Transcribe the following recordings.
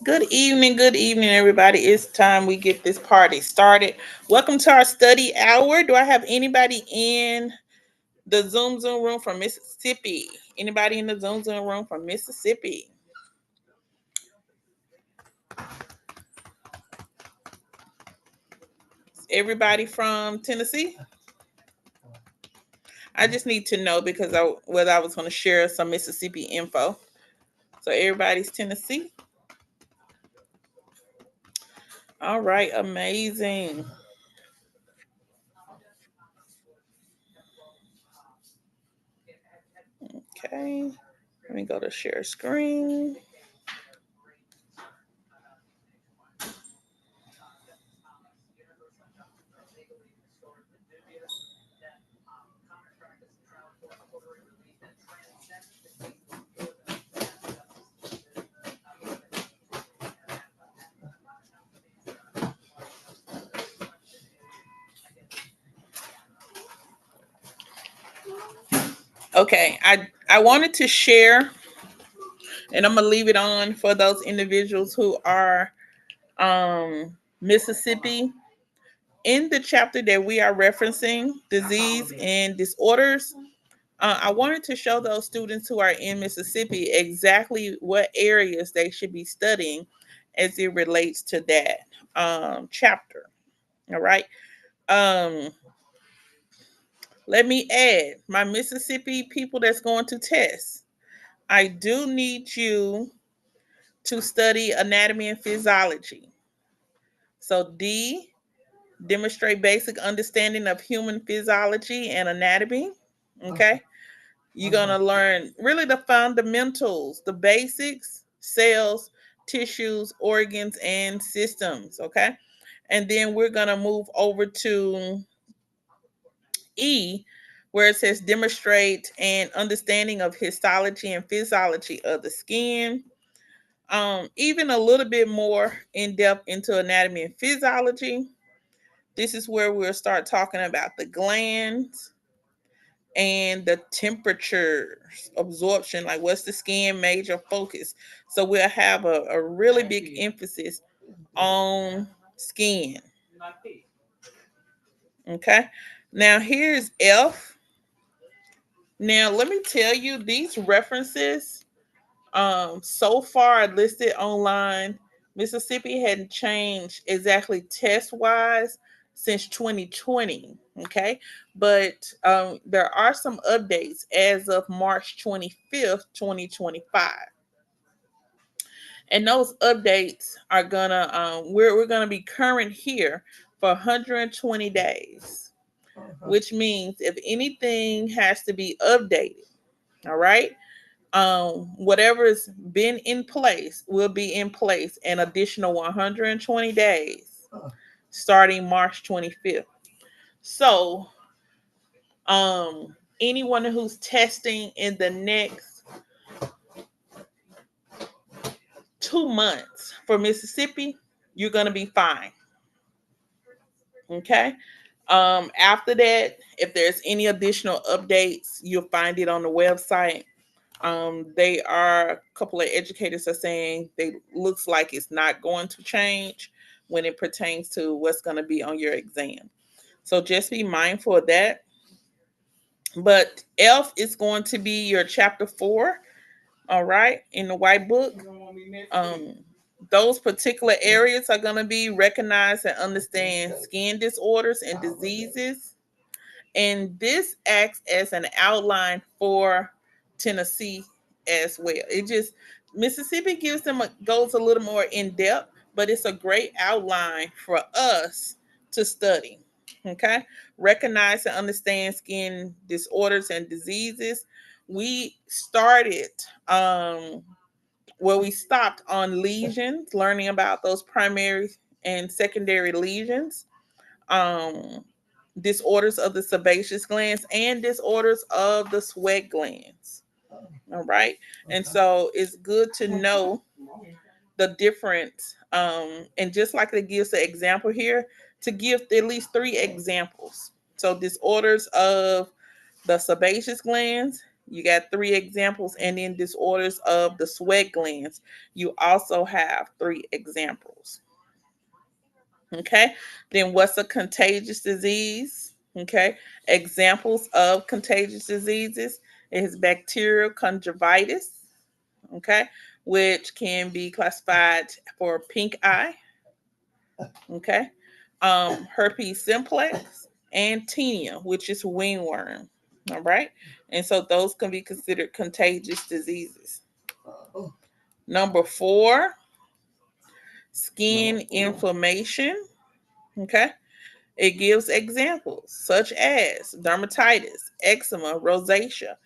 Good evening, everybody. It's time we get this party started. Welcome to our study hour. Do I have anybody in the Zoom room from Mississippi? Anybody in the Zoom room from Mississippi? Everybody from Tennessee? I just need to know because whether I was going to share some Mississippi info. So everybody's Tennessee. All right, amazing. Okay, let me go to share screen. Okay, I wanted to share, and I'm gonna leave it on for those individuals who are Mississippi. In the chapter that we are referencing, disease and disorders, I wanted to show those students who are in Mississippi exactly what areas they should be studying as it relates to that chapter. All right. Um, Let me add my Mississippi people that's going to test. I do need you to study anatomy and physiology. So, D, demonstrate basic understanding of human physiology and anatomy. Okay. You're going to learn really the fundamentals, the basics, cells, tissues, organs, and systems. Okay. And then we're going to move over to E, where it says demonstrate an understanding of histology and physiology of the skin. Even a little bit more in depth into anatomy and physiology. This is where we'll start talking about the glands and the temperatures, absorption, like what's the skin major focus. So we'll have a really big emphasis on skin. Okay. Now here's F. Now let me tell you these references so far listed online. Mississippi hadn't changed exactly test wise since 2020. Okay, but there are some updates as of March 25th, 2025, and those updates are gonna we're gonna be current here for 120 days, which means if anything has to be updated, all right, whatever's been in place will be in place an additional 120 days starting March 25th. So, anyone who's testing in the next 2 months for Mississippi, you're going to be fine. Okay. After that, if there's any additional updates, you'll find it on the website. They are a couple of educators are saying they looks like it's not going to change when it pertains to what's going to be on your exam. So just be mindful of that. But F is going to be your chapter 4, all right, in the white book. Um, those particular areas are going to be recognize and understand skin disorders and diseases. And this acts as an outline for Tennessee as well. It just Mississippi gives them goes a little more in depth, but it's a great outline for us to study. Okay, recognize and understand skin disorders and diseases. We started we stopped on lesions, learning about those primary and secondary lesions, um, disorders of the sebaceous glands, and disorders of the sweat glands. All right. And so it's good to know the difference. And just like it gives the example here, to give at least 3 examples. So disorders of the sebaceous glands, You got 3 examples. And in disorders of the sweat glands, you also have 3 examples. Okay. Then what's a contagious disease? Okay. Examples of contagious diseases is bacterial conjunctivitis. Okay. Which can be classified for pink eye. Okay. Herpes simplex and tinea, which is wingworm. All right. And so those can be considered contagious diseases. Number 4, skin inflammation. Okay. It gives examples such as dermatitis, eczema, rosacea.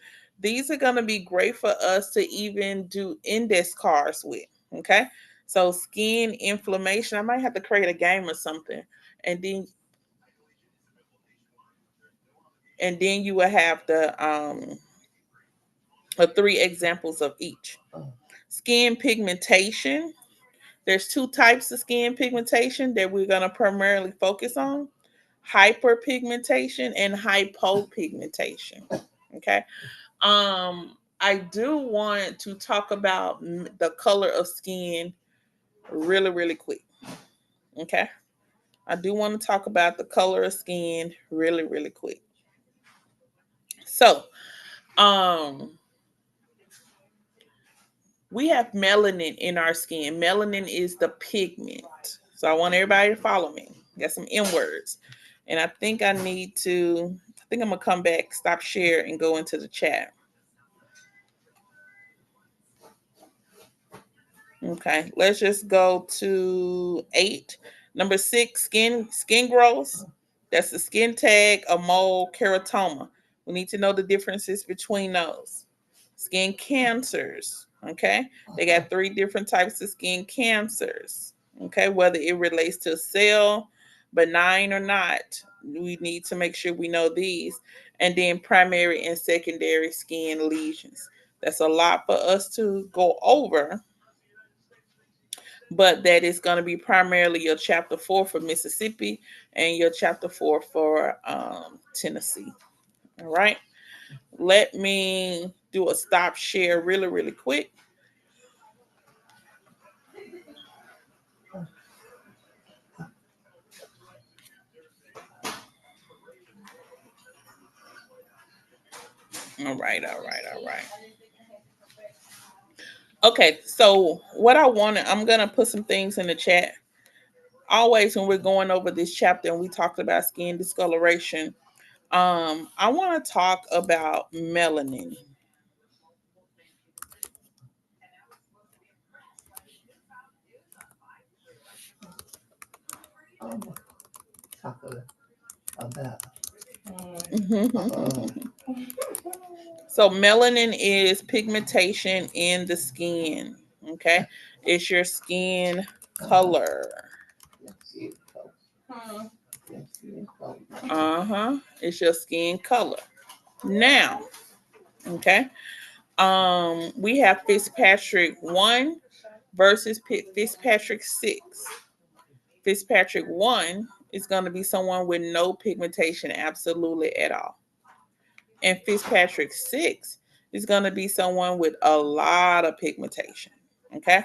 These are going to be great for us to even do index cards with. Okay. So skin inflammation, I might have to create a game or something. And then you will have the 3 examples of each. Skin pigmentation. There's 2 types of skin pigmentation that we're going to primarily focus on: hyperpigmentation and hypopigmentation. Okay. I do want to talk about the color of skin really, really quick. Okay. I do want to talk about the color of skin really, really quick. So, um, we have melanin in our skin. Melanin is the pigment. So I want everybody to follow me. Got some M words. And I think I'm gonna come back, stop share, and go into the chat. Okay, let's just go to 8. Number 6, skin growth. That's the skin tag, a mole, keratoma. We need to know the differences between those. Skin cancers. Okay, they got 3 different types of skin cancers. Okay, whether it relates to a cell, benign or not, we need to make sure we know these. And then primary and secondary skin lesions. That's a lot for us to go over, but that is going to be primarily your chapter 4 for Mississippi and your chapter 4 for Tennessee. All right. Let me do a stop share really, really quick. All right, all right, all right. Okay, so what I'm going to put some things in the chat. Always when we're going over this chapter and we talked about skin discoloration, I want to talk about melanin. So melanin is pigmentation in the skin. Okay, it's your skin color. It's your skin color. Now, okay. We have Fitzpatrick 1 versus Fitzpatrick 6. Fitzpatrick 1 is going to be someone with no pigmentation absolutely at all. And Fitzpatrick 6 is going to be someone with a lot of pigmentation. Okay.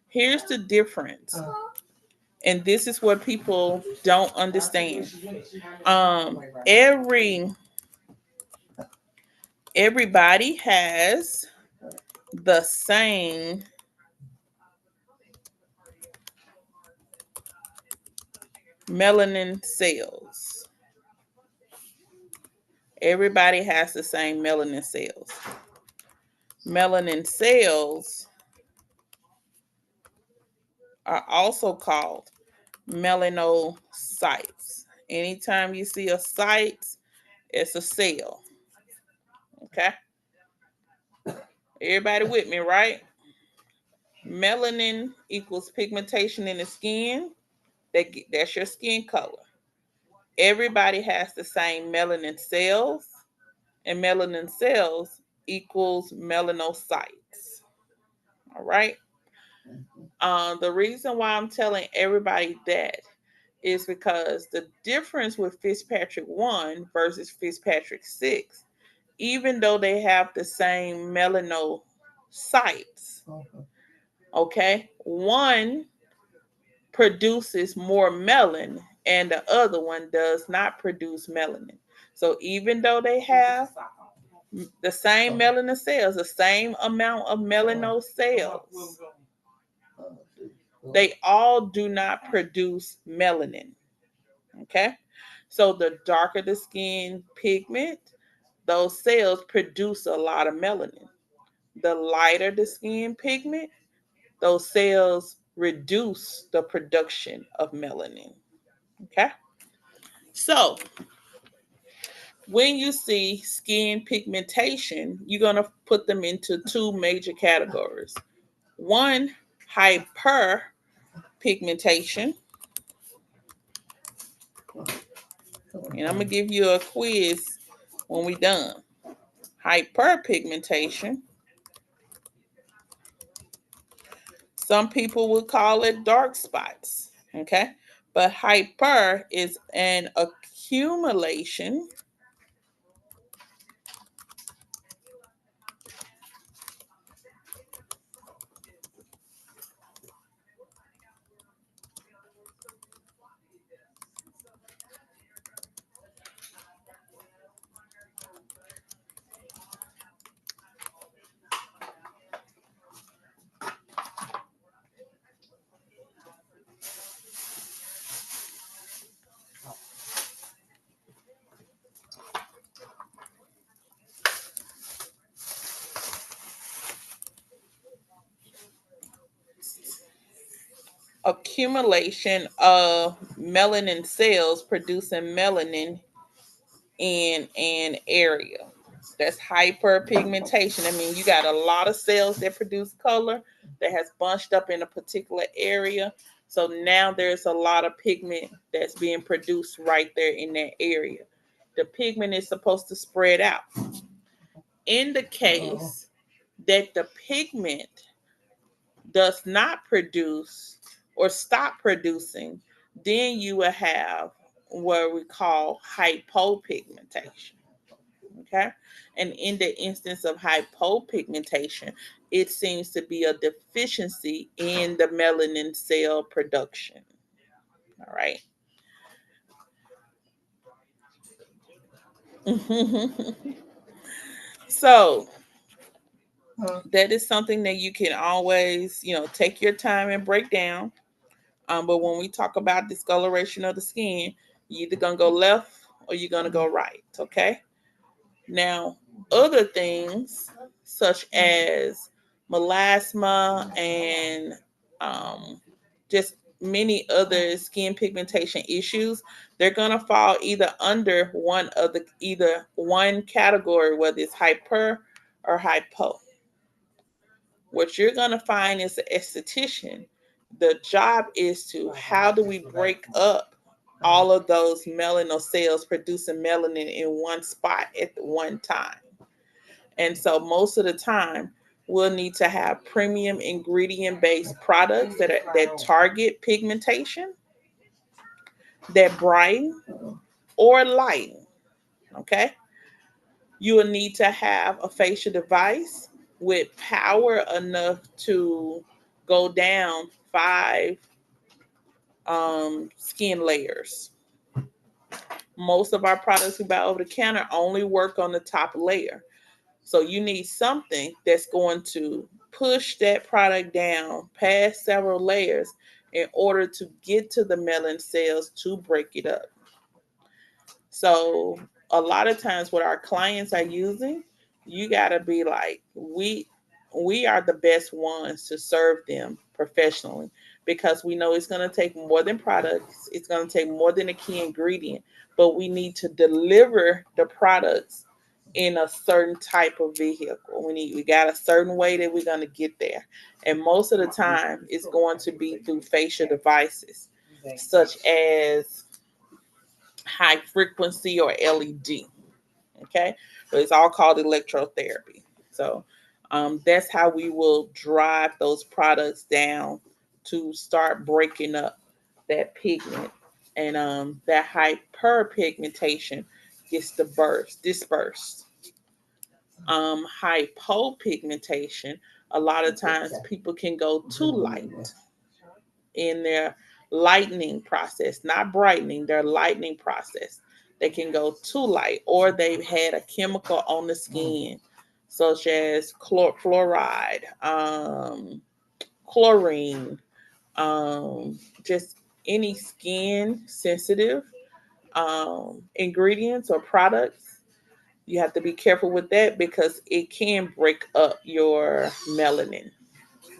Here's the difference. And this is what people don't understand. Everybody has the same melanin cells. Everybody has the same melanin cells. Melanin cells are also called melanocytes. Anytime you see a site, it's a cell. Okay? Everybody with me, right? Melanin equals pigmentation in the skin. That's your skin color. Everybody has the same melanin cells, and melanin cells equals melanocytes. All right. The reason why I'm telling everybody that is because the difference with Fitzpatrick 1 versus Fitzpatrick 6 even though they have the same melanocytes. Okay, one produces more melanin and the other one does not produce melanin. So even though they have the same melanin cells, the same amount of melanin cells, they all do not produce melanin. Okay, so the darker the skin pigment, those cells produce a lot of melanin. The lighter the skin pigment, those cells reduce the production of melanin. Okay, so when you see skin pigmentation, you're going to put them into two major categories. One, hyperpigmentation. And I'm going to give you a quiz when we're done. Hyperpigmentation. Some people would call it dark spots. Okay. But hyper is an accumulation accumulation of melanin cells producing melanin in an area. That's hyperpigmentation. I mean, you got a lot of cells that produce color that has bunched up in a particular area. So now there's a lot of pigment that's being produced right there in that area. The pigment is supposed to spread out. In the case that the pigment does not produce or stop producing, then you will have what we call hypopigmentation. Okay. And in the instance of hypopigmentation, it seems to be a deficiency in the melanin cell production. All right. So that is something that you can always, take your time and break down. But when we talk about discoloration of the skin, you're either gonna go left or you're gonna go right. Okay. Now, other things such as melasma and just many other skin pigmentation issues, they're gonna fall either under one of the either one category, whether it's hyper or hypo. What you're gonna find is an esthetician. The job is to how do we break up all of those melanin cells producing melanin in one spot at the one time. And so most of the time, we'll need to have premium ingredient based products that target pigmentation, that brighten or lighten. Okay. You will need to have a facial device with power enough to go down 5 skin layers. Most of our products we buy over the counter only work on the top layer. So you need something that's going to push that product down past several layers in order to get to the melanin cells to break it up. So a lot of times what our clients are using, you gotta be like, we are the best ones to serve them professionally because we know it's gonna take more than products, it's gonna take more than a key ingredient, but we need to deliver the products in a certain type of vehicle. We got a certain way that we're gonna get there. And most of the time it's going to be through facial devices such as high frequency or LED. Okay, but it's all called electrotherapy. So that's how we will drive those products down to start breaking up that pigment, and that hyperpigmentation gets dispersed. Hypopigmentation. A lot of times people can go too light in their lightening process, not brightening, their lightening process. They can go too light, or they've had a chemical on the skin, such as fluoride, chlorine, just any skin sensitive ingredients or products. You have to be careful with that because it can break up your melanin,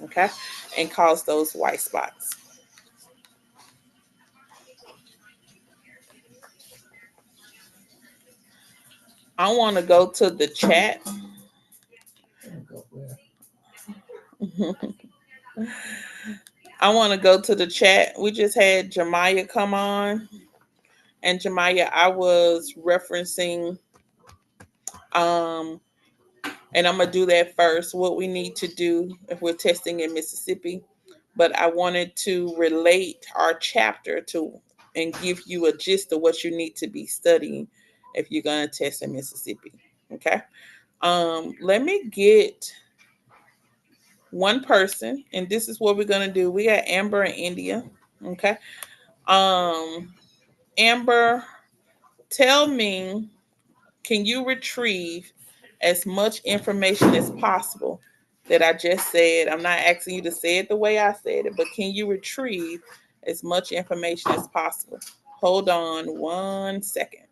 okay, and cause those white spots. I want to go to the chat. I want to go to the chat. We just had Jemiah come on, and Jemiah, I was referencing, um, and I'm gonna do that first. What we need to do if we're testing in Mississippi, but I wanted to relate our chapter to and give you a gist of what you need to be studying if you're gonna test in Mississippi. Okay. Let me get one person, and this is what we're gonna do. We got Amber in India. Okay. Um, Amber, tell me, can you retrieve as much information as possible that I just said? I'm not asking you to say it the way I said it, but can you retrieve as much information as possible? Hold on 1 second.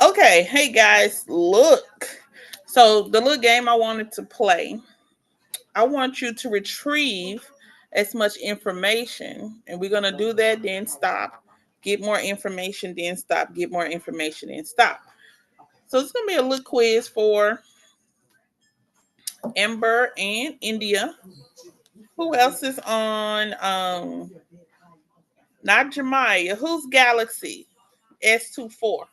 Okay, hey guys, look. So the little game I wanted to play, I want you to retrieve as much information, and we're gonna do that, then stop, get more information, then stop, get more information, then stop. So it's gonna be a little quiz for Ember and India. Who else is on? Not Jemiah. Who's Galaxy? S24.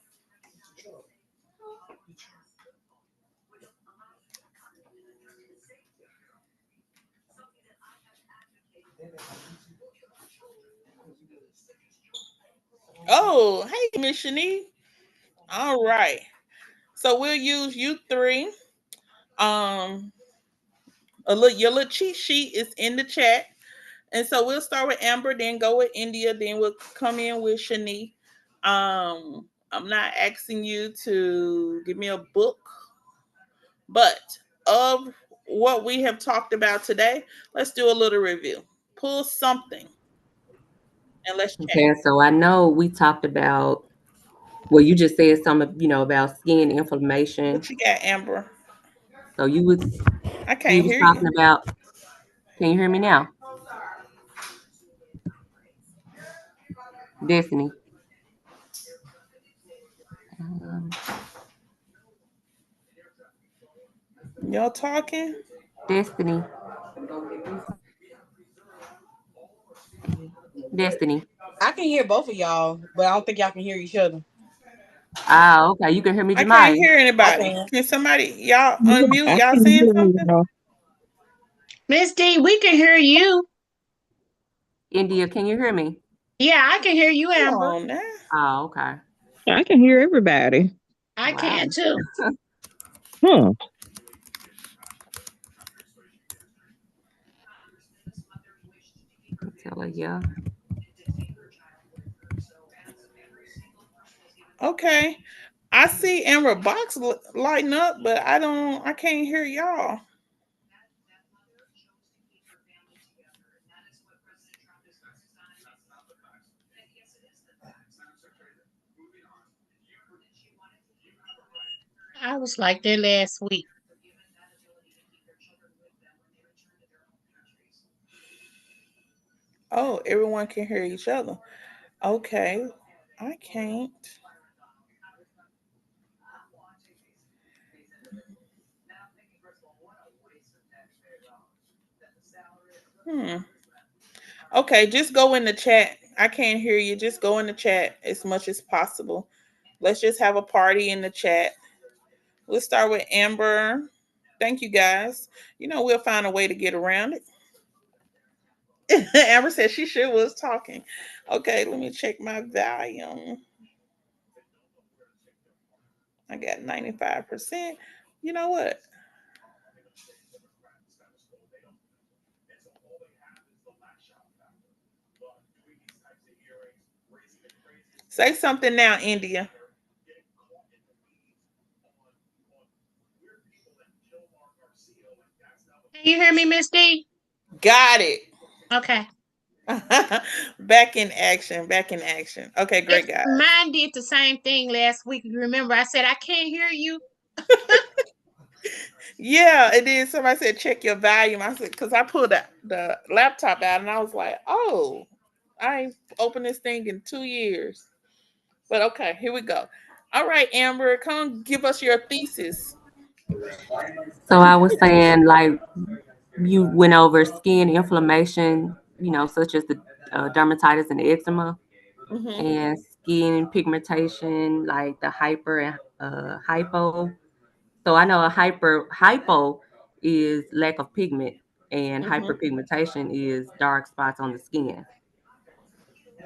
Oh, hey, Miss Shani. All right. So we'll use you three. Um, your little cheat sheet is in the chat. And so we'll start with Amber, then go with India, then we'll come in with Shani. I'm not asking you to give me a book, but of what we have talked about today, let's do a little review. Pull something and let's chat. Okay, so I know we talked about, well, you just said something, about skin inflammation. What you got, Amber? So I we can't was hear talking you. about, can you hear me now? Destiny. Um, Y'all talking? Destiny. Destiny. I can hear both of y'all, but I don't think y'all can hear each other. Ah, okay. You can hear me, I can't Jemai. hear I anybody. can. Can somebody y'all Yeah, unmute? I Y'all can saying hear you something? now. Miss D, we can hear you. India, can you hear me? Yeah, I can hear you, Come Amber. on now. Oh, okay. I can hear everybody. I Wow. can too. Huh. Tell her, yeah. Okay. I see Amber box lighting up, but I can't hear y'all. I was like that last week. Oh, everyone can hear each other. Okay. I can't. Hmm. Okay, just go in the chat. I can't hear you. Just go in the chat as much as possible. Let's just have a party in the chat. We'll start with Amber. Thank you guys. We'll find a way to get around it. Amber said she sure was talking. Okay, let me check my volume. I got 95%. You know what? Say something now, India. Can you hear me, Miss D? Got it. Okay. Back in action. Back in action. Okay, Yes, great guys. mine did the same thing last week. You remember I said I can't hear you? Yeah, it did. Somebody said check your volume. I said because I pulled the laptop out and I was like, oh, I ain't opened this thing in 2 years. But okay, here we go. All right, Amber, come give us your thesis. So I was saying, like, you went over skin inflammation, such as the dermatitis and eczema, Hmm. and skin pigmentation, like the hyper and hypo. So I know a hypo is lack of pigment, and Hmm. hyperpigmentation is dark spots on the skin.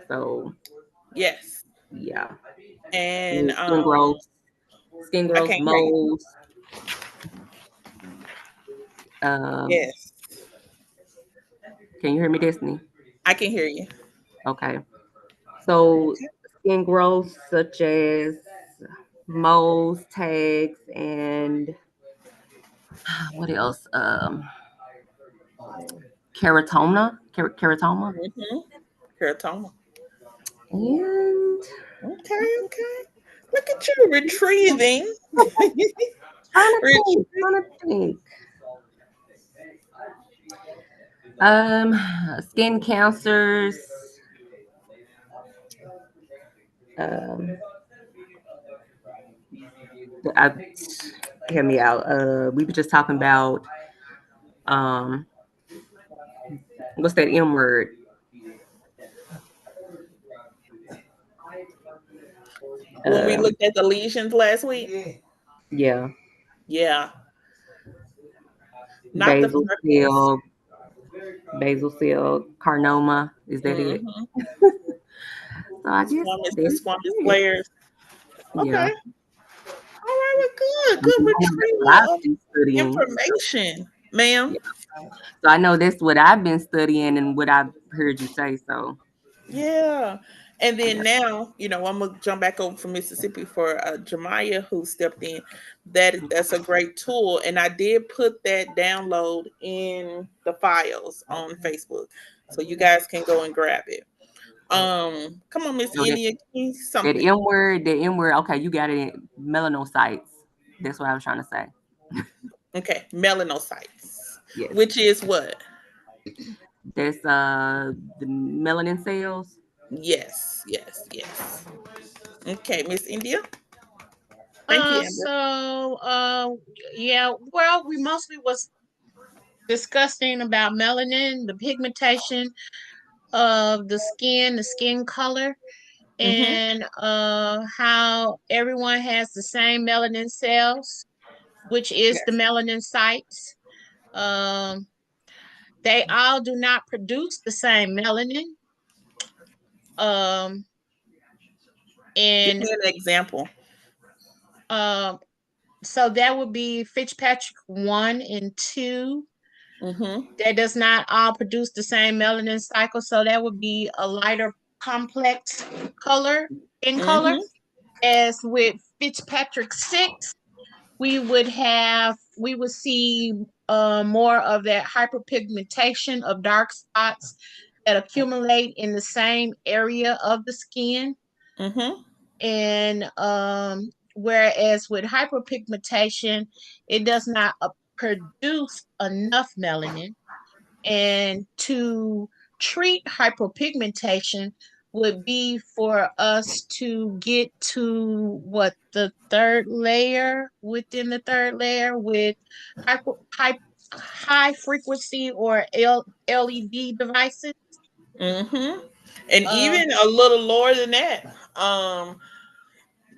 So Yes, yeah, and and skin I growth, can't hear you. moles. Um, Yes, can you hear me, Destiny? I can hear you. Okay. So Okay. skin growth such as moles, tags, and what else? Keratoma, Hmm. Keratoma. and Okay, okay. Look at you retrieving. trying to think. Skin cancers. Um, I, hear me out. We were just talking about um, what's that M word? when we Um, looked at the lesions last week. yeah, Yeah, not the basal freckles. cell, basal cell carcinoma. Is that it? Mm-hmm. So I guess The that's squamous it. flares. Yeah, Okay. All right, well, good. I Good know that's what retrieval I've of been studying. information, ma'am. Yeah. So I know that's what I've been studying and what I've heard you say. So Yeah. And I then got now, I'm gonna jump back over from Mississippi for Jemiah who stepped in. That's a great tool, and I did put that download in the files on Facebook, so you guys can go and grab it. Come on, Miss so that India, give me that something. M word, the M word. Okay, you got it. Melanocytes. That's what I was trying to say. Okay, melanocytes, Yes, which is what? that's the melanin cells. Yes, yes, yes. Okay, Miss India. Thank you, Amber. Yeah, well, we mostly was discussing about melanin, the pigmentation of the skin color, Mm-hmm. and how everyone has the same melanin cells, which is the Yes. melanin sites. Um, they all do not produce the same melanin. Um, Give and me an example. um, so that would be Fitzpatrick 1 and 2. Mm-hmm. That does not all produce the same melanin cycle. So that would be a lighter complex color in color. Mm-hmm. As with Fitzpatrick 6, we would see more of that hyperpigmentation of dark spots that accumulate in the same area of the skin. Mm-hmm. And whereas with hyperpigmentation, it does not produce enough melanin. And to treat hyperpigmentation would be for us to get to what the third layer within the third layer with hyper, high, high frequency or LED devices. Mm-hmm. And Uh, even a little lower than that.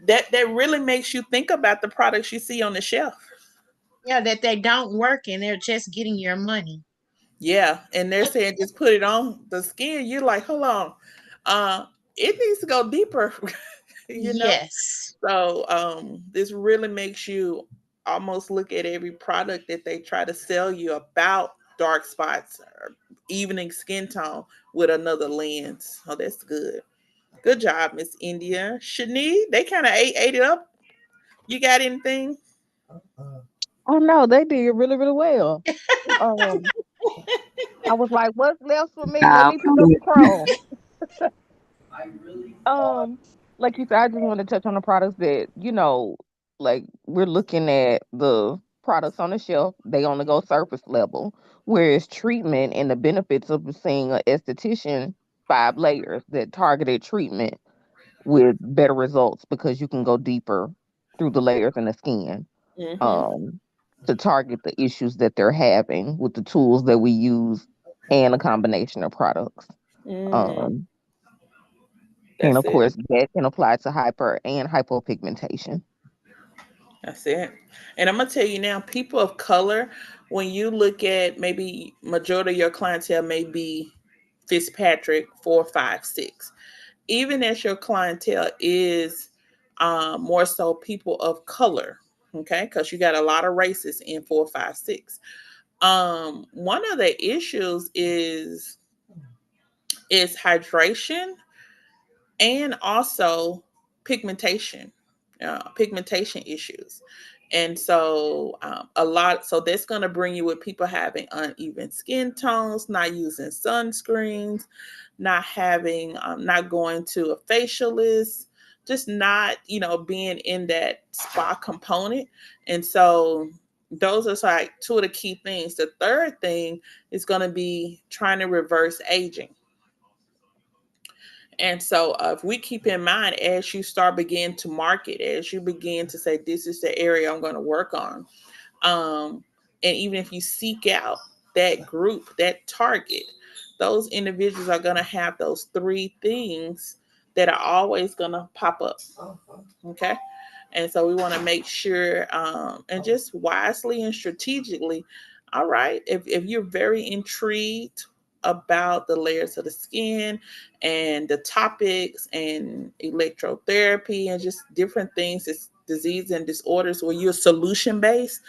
That really makes you think about the products you see on the shelf. yeah, that they don't work and they're just getting your money. Yeah, and they're saying just put it on the skin. You're like, hold on, uh, it needs to go deeper, you know. Yes. So this really makes you almost look at every product that they try to sell you about dark spots or evening skin tone with another lens. Oh, that's good. Good job, Miss India. Shani, they kind of ate it up. You got anything? Oh no, they did really, really well. Um, I was like, "What's left for me? Let Wow. me pick up the crown." Um, like you said, I just want to touch on the products that like we're looking at the products on the shelf. They only go surface level, whereas treatment and the benefits of seeing an esthetician 5 layers that targeted treatment with better results because you can go deeper through the layers in the skin Mm-hmm. um, to target the issues that they're having with the tools that we use and a combination of products. Mm, Um, and that's of it. course, that can apply to hyper and hypopigmentation. That's it. And I'm gonna tell you now, people of color, when you look at maybe majority of your clientele may be Fitzpatrick 4, 5, 6. Even as your clientele is more so people of color, okay, because you got a lot of races in 4, 5, 6. One of the issues is hydration and also pigmentation, pigmentation issues. And so so that's going to bring you with people having uneven skin tones, not using sunscreens, not having, not going to a facialist, just not, being in that spa component. And so those are like two of the key things. The third thing is going to be trying to reverse aging. And so, if we keep in mind as you start begin to market, as you begin to say, this is the area I'm going to work on, and even if you seek out that group, that target, those individuals are going to have those three things that are always going to pop up. Okay. And so we want to make sure, and just wisely and strategically, all right, if you're very intrigued about the layers of the skin and the topics and electrotherapy and just different things, it's disease and disorders where you're solution based,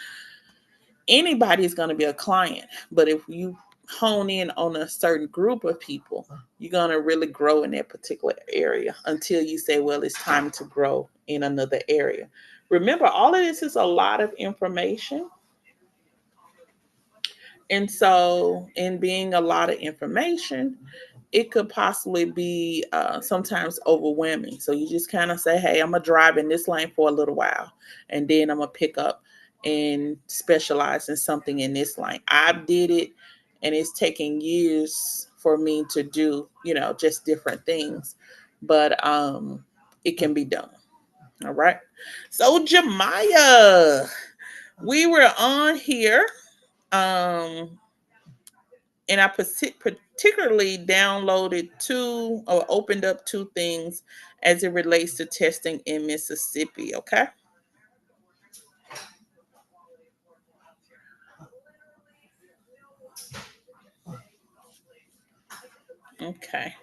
anybody's going to be a client. But if you hone in on a certain group of people, you're going to really grow in that particular area until you say, well, it's time to grow in another area. Remember, all of this is a lot of information. And so, in being a lot of information, it could possibly be sometimes overwhelming. So, you just kind of say, hey, I'm going to drive in this lane for a little while, and then I'm going to pick up and specialize in something in this lane. I did it, and it's taking years for me to do, just different things. But it can be done. All right. So, Jemiah, we were on here. Um, and I particularly downloaded two or opened up two things as it relates to testing in Mississippi. Okay. Okay.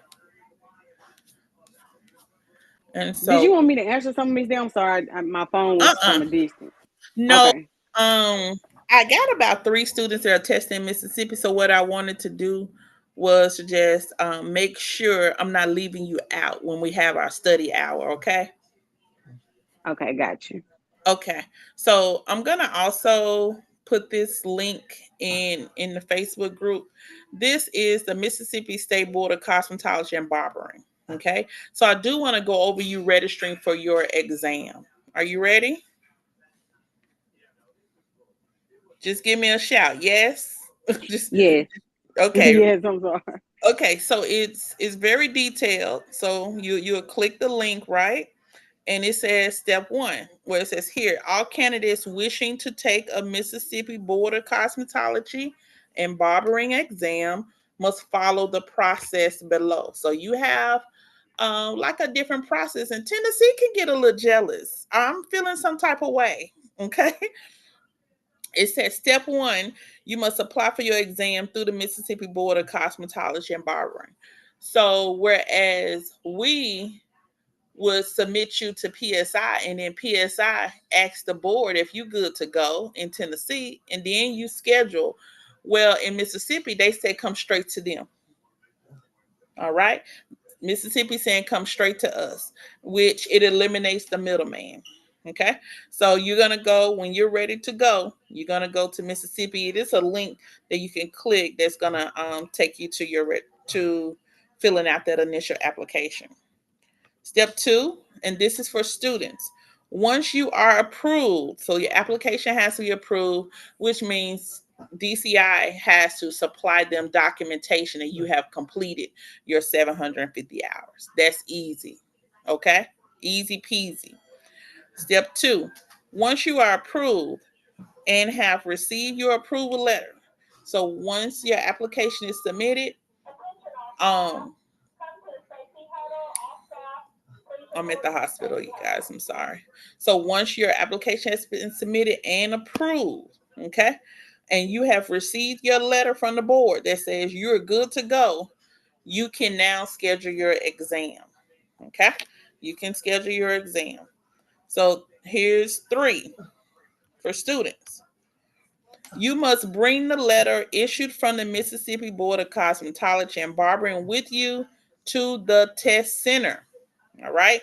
And Did so, you want me to answer some of these? I'm sorry, my phone was uh-uh. from a distance. No. Okay. I got about three students that are testing in Mississippi. So what I wanted to do was to just make sure I'm not leaving you out when we have our study hour. Okay. Okay, got you. Okay. So I'm gonna also put this link in the Facebook group. This is the Mississippi State Board of Cosmetology and Barbering. Okay. So I do want to go over you registering for your exam. Are you ready? Just give me a shout. Yes. Just Yes. okay. Yes, I'm sorry. Okay. So it's very detailed. So you'll click the link, right? And it says step one, where it says here, all candidates wishing to take a Mississippi Board of Cosmetology and Barbering exam must follow the process below. So you have like a different process, and Tennessee can get a little jealous. I'm feeling some type of way. Okay. It says step one, you must apply for your exam through the Mississippi Board of Cosmetology and Barbering. So whereas we would submit you to PSI, and then PSI asks the board if you good to go in Tennessee, and then you schedule. Well, in Mississippi, they say come straight to them. All right. Mississippi saying come straight to us, which it eliminates the middleman. Okay. So you're going to go when you're ready to go. You're going to go to Mississippi. It is a link that you can click that's going to take you to to filling out that initial application. Step two, and this is for students. Once you are approved, so your application has to be approved, which means DCI has to supply them documentation that you have completed your 750 hours. That's easy. Okay? Easy peasy. Step two, once you are approved and have received your approval letter, so once your application is submitted, um, I'm at the hospital, you guys. I'm sorry. So once your application has been submitted and approved, okay, and you have received your letter from the board that says you're good to go, you can now schedule your exam. Okay, you can schedule your exam. So here's three for students. You must bring the letter issued from the Mississippi Board of Cosmetology and Barbering with you to the test center. All right,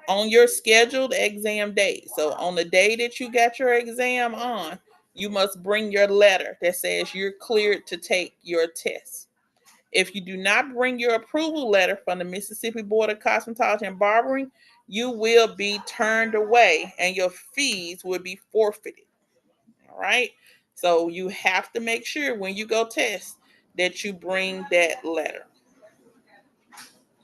on your scheduled exam date. So on the day that you got your exam on, you must bring your letter that says you're cleared to take your test. If you do not bring your approval letter from the Mississippi Board of Cosmetology and Barbering, you will be turned away and your fees will be forfeited. All right. So you have to make sure when you go test that you bring that letter.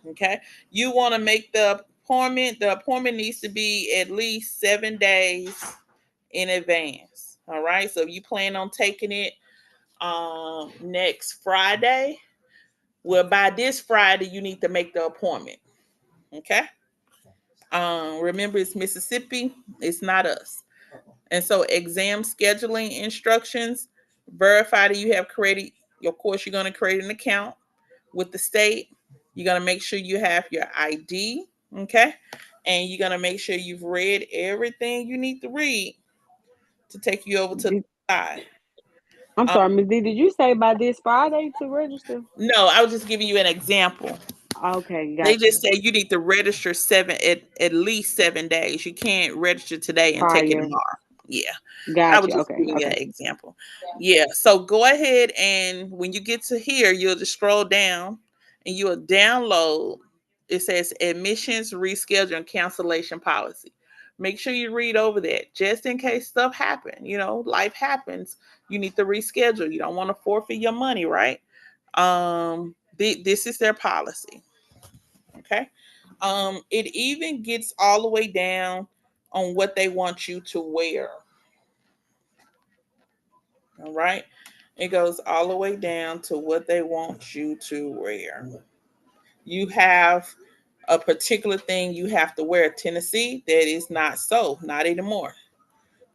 Okay. You want to make the appointment. The appointment needs to be at least 7 days in advance. All right. So if you plan on taking it next Friday, well, by this Friday, you need to make the appointment. Okay. Remember, it's Mississippi, it's not us. And so, exam scheduling instructions verify that you have created, of course, you're going to create an account with the state. You're going to make sure you have your ID. Okay. And you're going to make sure you've read everything you need to read to take you over to the Did, side. I'm Um, sorry, Miss D. Did you say by this Friday to register? no, I was just giving you an example. Okay, They got just you. say you need to register at least 7 days. You can't register today and take it Prior. tomorrow. Yeah. I Got was you. just Okay, giving you an okay. example. Yeah. So go ahead, and when you get to here, you'll just scroll down and you'll download. It says admissions reschedule and cancellation policy. Make sure you read over that just in case stuff happen. Life happens. You need to reschedule. You don't want to forfeit your money, right? This is their policy. Okay. It even gets all the way down on what they want you to wear. All right. It goes all the way down to what they want you to wear. You have a particular thing you have to wear. Tennessee, that is not so, not anymore.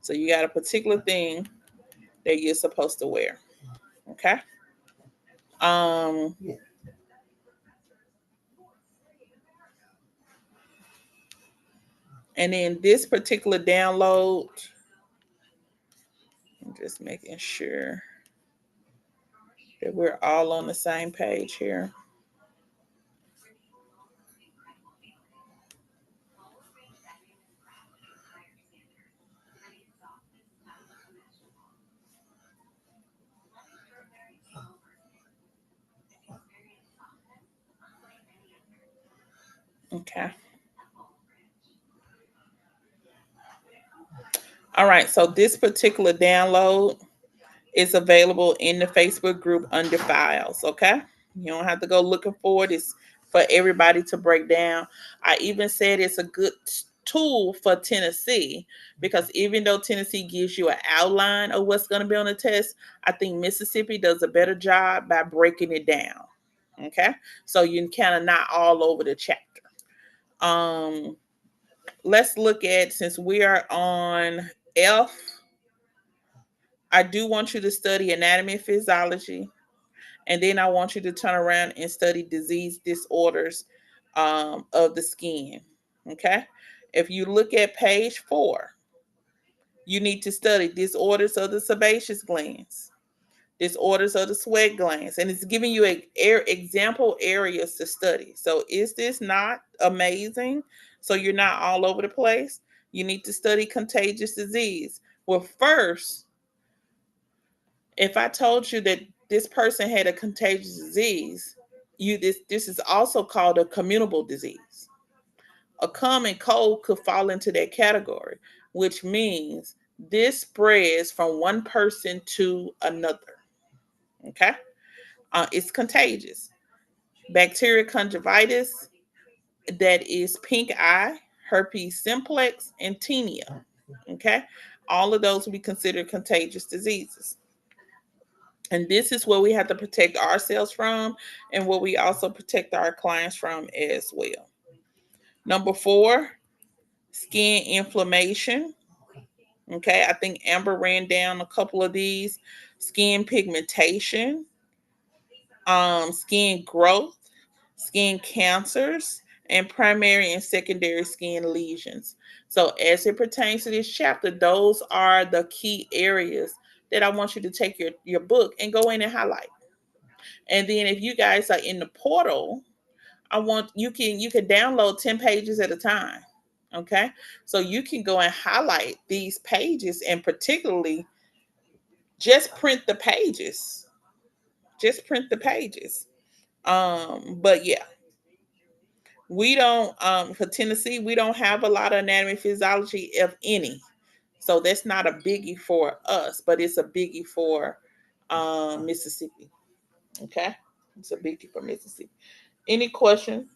So you got a particular thing that you're supposed to wear. Okay. Um, and then this particular download, I'm just making sure that we're all on the same page here. Okay. All right. So this particular download is available in the Facebook group under files. Okay. You don't have to go looking for it. It's for everybody to break down. I even said it's a good tool for Tennessee because even though Tennessee gives you an outline of what's going to be on the test, I think Mississippi does a better job by breaking it down. Okay. So you kind of not all over the chapter. Um, let's look at, since we are on F, I do want you to study anatomy and physiology, and then I want you to turn around and study disease disorders of the skin. Okay. If you look at page 4, you need to study disorders of the sebaceous glands, disorders of the sweat glands, and it's giving you example areas to study. So is this not amazing? So you're not all over the place. You need to study contagious disease. Well, first, if I told you that this person had a contagious disease, this is also called a communicable disease. A common cold could fall into that category, which means this spreads from one person to another. Okay. It's contagious. Bacterial conjunctivitis, that is pink eye, herpes simplex, and tinea. Okay. All of those will be considered contagious diseases. And this is what we have to protect ourselves from and what we also protect our clients from as well. Number 4, skin inflammation. Okay, I think Amber ran down a couple of these. Skin pigmentation, skin growth, skin cancers, and primary and secondary skin lesions. So, as it pertains to this chapter, those are the key areas that I want you to take your book and go in and highlight. And then, if you guys are in the portal, I want you can download 10 pages at a time. Okay, so you can go and highlight these pages, and particularly just print the pages. Just print the pages. But yeah, we don't for Tennessee, we don't have a lot of anatomy physiology, if any. So that's not a biggie for us, but it's a biggie for Mississippi. Okay. It's a biggie for Mississippi. Any question?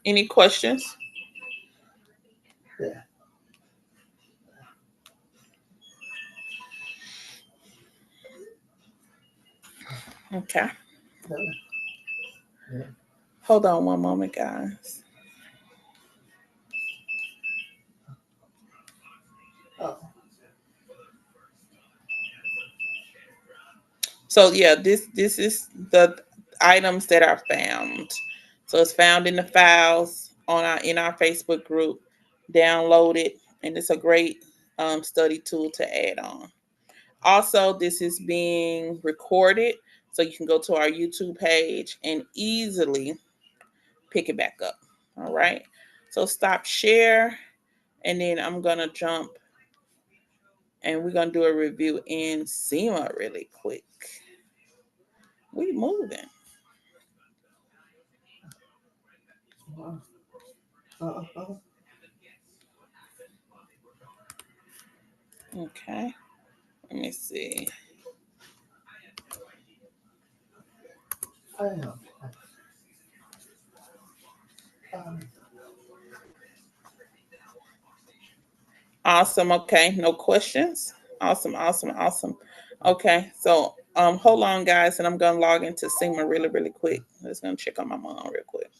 Any questions? Okay. Hold on one moment, guys. So yeah, this is the items that are found. So it's found in the files on our in our Facebook group. Download it, and it's a great study tool to add on. Also, this is being recorded, so you can go to our YouTube page and easily pick it back up. All right. So stop share, and then I'm gonna jump, and we're gonna do a review in SEMA really quick. We moving. Okay. Let me see. Awesome. Okay. No questions. Awesome. Awesome. Awesome. Okay. So hold on guys, and I'm gonna log into SEMA really, really quick. I'm just gonna check on my mom real quick.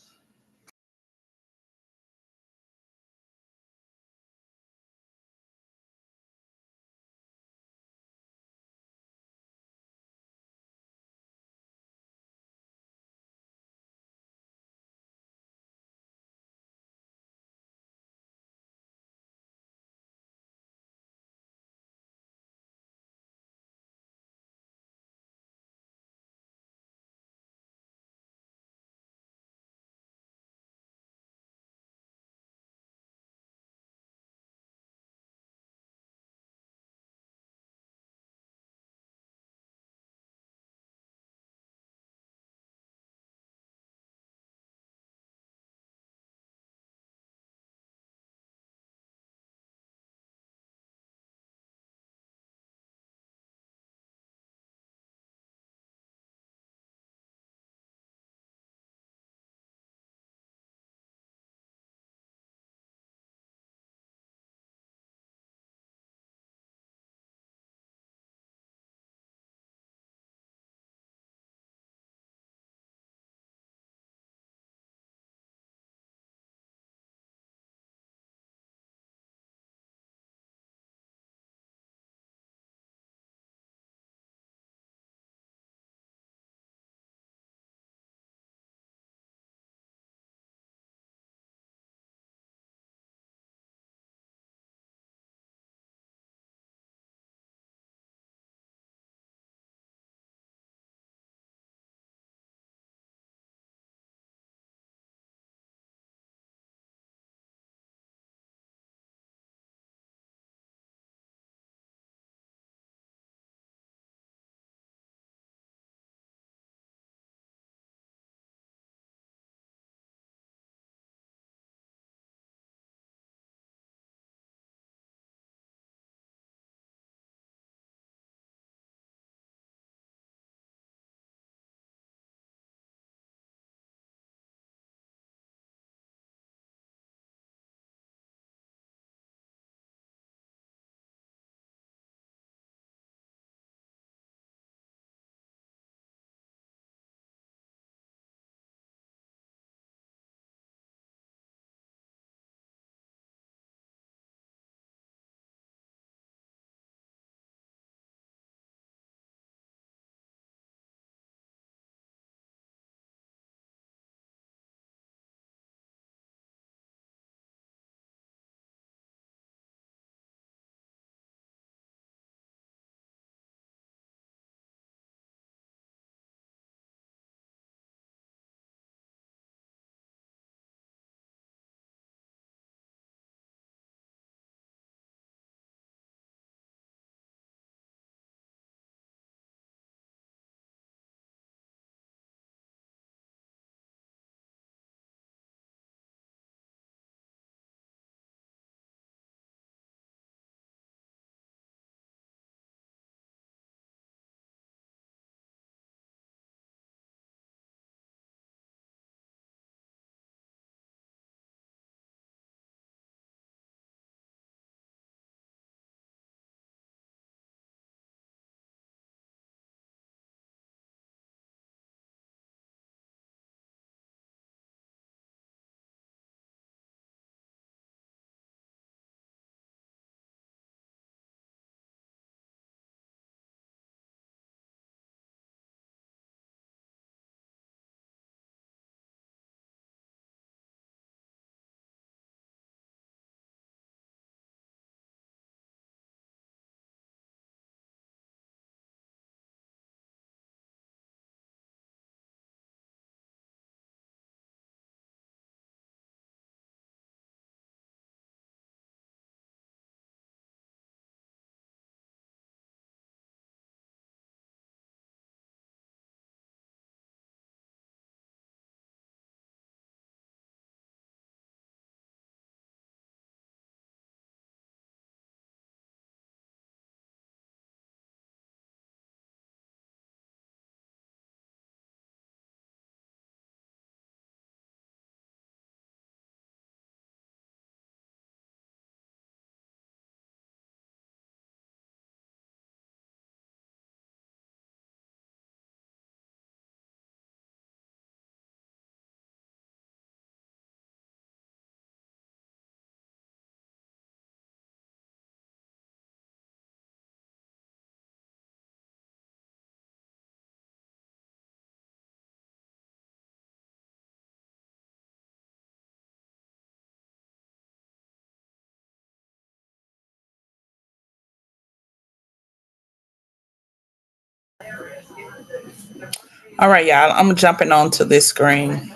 All right, y'all. I'm jumping onto this screen.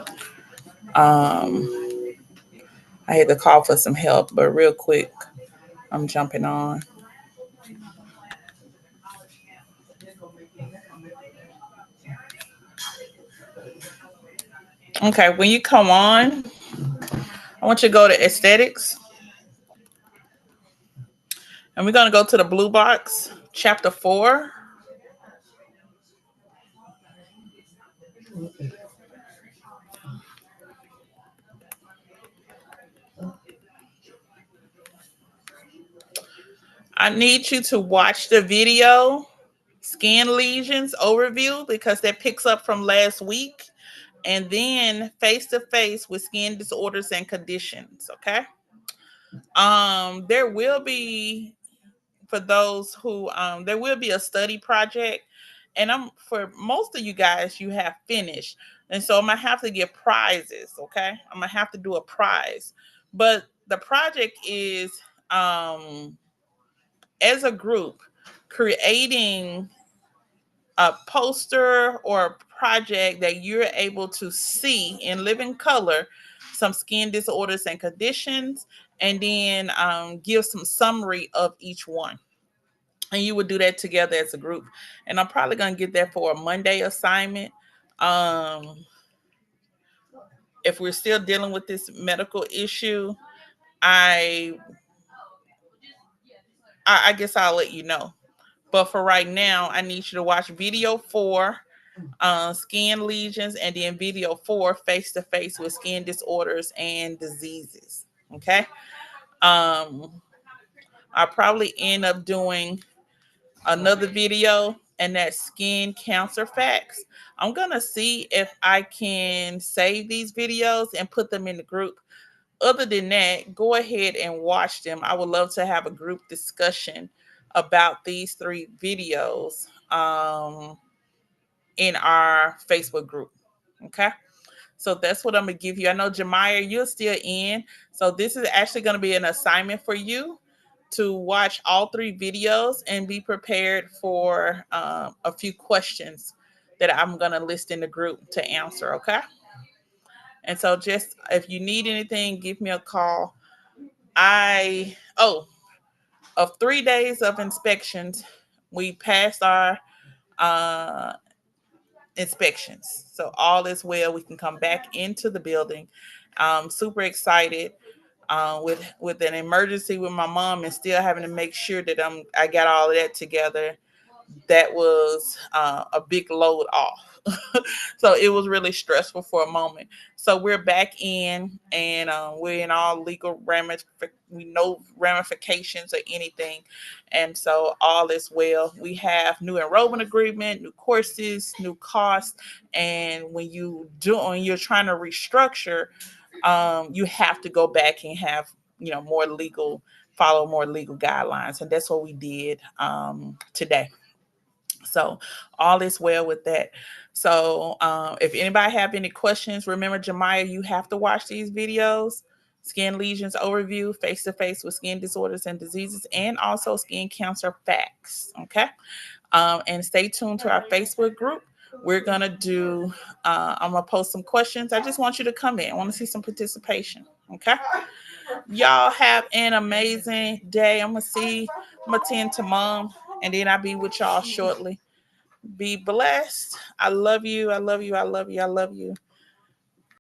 Um, I had to call for some help, but real quick, I'm jumping on. Okay, when you come on, I want you to go to aesthetics, and we're gonna go to the blue box, chapter 4. I need you to watch the video, skin lesions overview, because that picks up from last week, and then face to face with skin disorders and conditions. Okay. There will be, for those who there will be a study project, and I'm for most of you guys, you have finished, and so I'm gonna have to get prizes. Okay, I'm gonna have to do a prize, but the project is um as a group creating a poster or a project that you're able to see in living color some skin disorders and conditions, and then give some summary of each one, and you would do that together as a group. And I'm probably going to get that for a Monday assignment. Um if we're still dealing with this medical issue, i I guess I'll let you know. But for right now, I need you to watch video 4, skin lesions, and then video 4, face to face with skin disorders and diseases. Okay. um I'll probably end up doing another video, and that's skin cancer facts. I'm gonna see if I can save these videos and put them in the group. Other than that, go ahead and watch them. I would love to have a group discussion about these 3 videos in our Facebook group. Okay. So that's what I'm gonna give you. I know Jemiah, you're still in. So this is actually gonna be an assignment for you to watch all 3 videos and be prepared for a few questions that I'm gonna list in the group to answer. Okay. And so just if you need anything, give me a call. Of 3 days of inspections, we passed our uh, inspections. So all is well. We can come back into the building. Super excited. With an emergency with my mom and still having to make sure that I got all of that together, that was a big load off. So it was really stressful for a moment. So we're back in, and we're in all legal we know ramifications or anything, and so all is well. We have new enrollment agreement, new courses, new costs, and when you're trying to restructure, you have to go back and have more legal follow more legal guidelines, and that's what we did today. So all is well with that. So if anybody have any questions, remember, Jemiah, you have to watch these videos: skin lesions overview, face to face with skin disorders and diseases, and also skin cancer facts. Okay. And stay tuned to our Facebook group. We're gonna do. I'm gonna post some questions. I just want you to come in. I want to see some participation. Okay. Y'all have an amazing day. I'm gonna tend to mom, and then I'll be with y'all shortly. Be blessed. I love you. I love you. I love you. I love you.